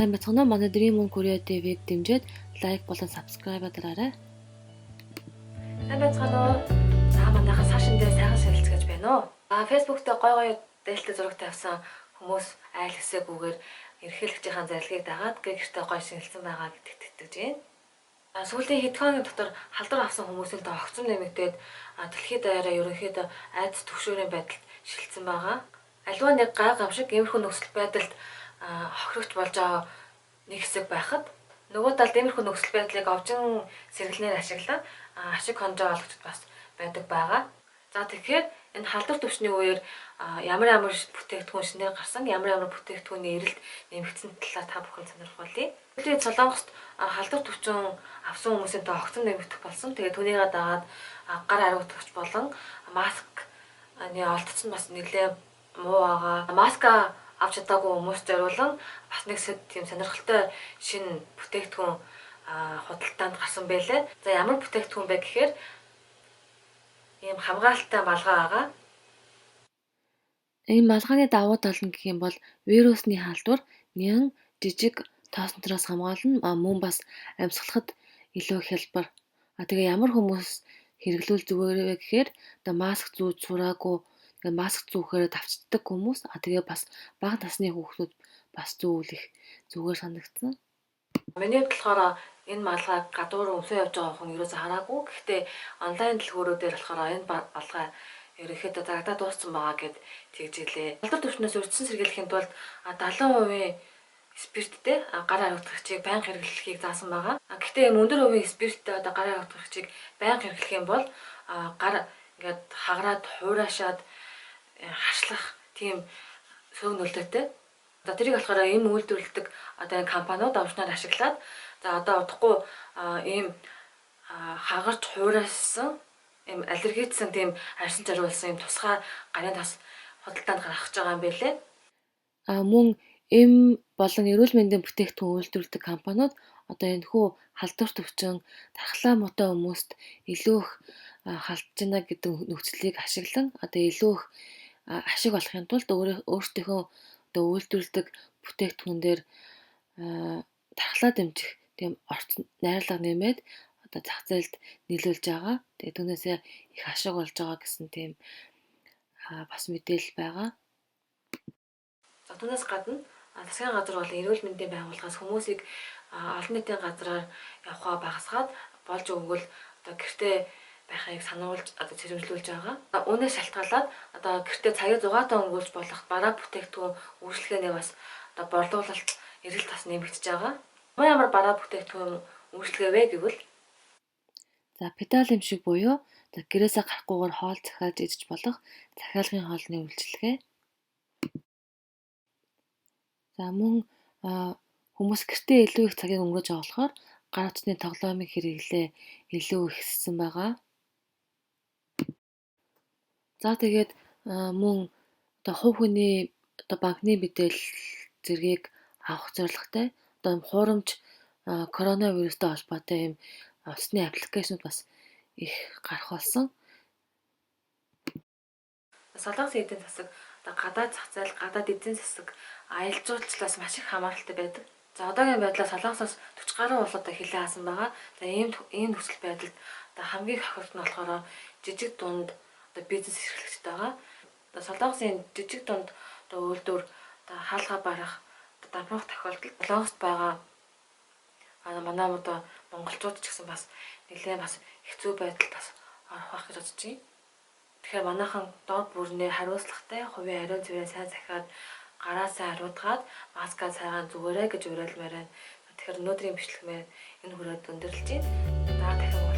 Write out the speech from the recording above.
Сайн бацгаана уу? Манай Dream on Korea TV-г дэмжиж лайк болон subscribe дараарай. Сайн бацгаана уу? За манайхаа сашин дээр сайхан ширэлцгээж байна уу? Facebook дээр гой дээлтэй зурагтай авсан хүмүүс айл хэсэгүүгээр эрхлэгчийн зарилгыг дагаад гэртээ гой шинэлсэн байгаа гэдэгт итгэж байна. Сүүлийн хэд хоногийн дотор халдвар авсан хүмүүсийн тоо огцом нэмэгдээд дэлхийд даяараа ерөнхийдөө айдас төгшөөрийн байдалд шилжсэн байгаа. Аливаа нэг гай гамшиг иймэрхүү нөхцөл байдалд хохирогч болж байгаа нэг хэсэг байхад нөгөө талд иймэрхүү нөхцөл байдлыг овжин сэргэлнээр ашиглаад ашиг хонжоо олгочд бас байдаг байгаа. За тэгэхээр энэ халдвар төвчний үеэр ямар бүтээгдэхүүн шинээр гарсан, ямар бүтээгдэхүүний эрэлт нэмэгдсэн талаар та бүхэн сонирхолтой. Өглөө Солонгост халдвар төвчин авсан хүмүүсийн тоо огцом нэмэгдэх болсон. Тэгээд түүнийгээ дагаад гар ариутгагч болон маскны олдсон бас нэлээд муу байгаа. Маска авч чадаагүй хүмүүс зориулан бас нэг тийм сонирхолтой шинэ бүтээгдэхүүн худалдаанд гарсан байлээ. За ямар бүтээгдэхүүн бэ гэхээр ийм хамгаалалттай малгай байгаа. Энэ малгайны давуу тал нь гэх юм бол вирусны халдвар нян жижиг тоосонтроос хамгаална, мөн бас амьсгалахад илүү хялбар. Тэгээ ямар хүмүүс хэрэглүүл зүгээр вэ гэхээр маск зүүж сураагүй, маск зүүхээр давчддаг хүмүүс, тэгээ бас бага насны хүүхдүүд бас зүүүүлэх зүгээр санагдсан. Миний хувьд болохоор энэ малгайг гадуур өмсөө явж байгаа хүн ерөөсө хараагүй. Гэхдээ онлайн дэлгүүрүүд дээр болохоор энэ малгай ерөнхийдөө зарагдаад дууссан байгаа гэд тэгж илээ. Халдвар төвчнөөс урьдчилан сэргийлэхийн тулд 70% спирттэй гар ариутгагчийг байнга хэрэглэхийг заасан байгаа. Гэхдээ энэ өндөр хувийн спирттэй гар ариутгагчийг байнга хэрэглэх юм бол гар ингээд хагараад хуурашаад хашлах тийм сөрөг нөлөөтэй. За тэрийг болохоор ийм үйлдвэрлэдэг энэ компаниуд овчноор ашиглаад удахгүй ийм хагарч хуурайсан ийм аллергичсэн тийм арьсан зориулсан ийм тусгай гарын тас худалдаанд гаргаж байгаа юм байлээ. Мөн эм болон эрүүл мэндийн бүтээгдэхүүн үйлдвэрлэдэг компаниуд энэхүү халдвар төвчин тархлаа муутай хүмүүст илүү их халдж байна гэдэг нөхцөлийг ашиглан илүү их ашиг олохын тулд өөрсдийнхөө үйлдвэрлэдэг бүтээгдэхүүн дээр тархлаа дэмжих тийм найрлага нэмээд зах зээлд нийлүүлж байгаа. Тэгээ түүнээсээ их ашиг болж байгаа гэсэн тийм бас мэдээлэл байгаа. За түүнээс гадна засгийн газар бол эрүүл мэндийн байгууллагаас хүмүүсийг олон нийтийн газраар явхаа багасгаад болж өгвөл гэртээ байхыг сануулж цэрэмжлүүлж байгаа. Үүнээс шалтгаалаад гэртээ цагийг зугаатай өнгөрүүлж болох бараа бүтээгдэхүүн үйлчлэгээний бас борлуулалт эрэлт бас нэмэгдэж байгаа. Ямар бараа бүтээгдэхүүн үйлчлэгээ вэ гэвэл педал юм шиг буюу гэрээсээ гарахгүйгээр хоол захиалж идэж болох захиалгын хоолны үйлчилгээ. За мөн хүмүүс гэртээ илүү их цагийг өнгөрөөж байгаа болохоор гар утасны тоглоомын хэрэглээ илүү ихссэн байгаа. За тэгээд мөн хувь хүний банкны мэдээлэл зэргийг авах зорилготой хуурамч коронавирустай холбоотой юм усны аппликейшнуд бас их гарах болсон. Солонгос эдийн засаг гадаад зах зээл, гадаад эдийн засаг аялал жуулчлалаас маш их хамааралтай байдаг. За одоогийн байдлаар Солонгосоос 40 гаруй улсад хилээ хаасан байгаа. За ийм нөхцөл байдалд хамгийн хохирт нь болохоор жижиг дунд бизнес эрхлэгчид байгаа. Солонгосын жижиг дунд үйлдвэр хаалга барах, дампуурах тохиолдолд Солонгост байгаа манай монголчууд ч гэсэн бас нэлээд бас хэцүү байдалд бас орох байх гэж бодож байна. Тэгэхээр манайхан доод бүрнээ хариуцлагатай хувийн ариун цэврээ сайн захиад гараасаа хариуцгаад маска цайгаан зүгээрэй гэж уриалмаар байна. Тэгэхээр өнөөдрийн бичлэг маань энэ хүрээд өндөрлөж байна. Дахин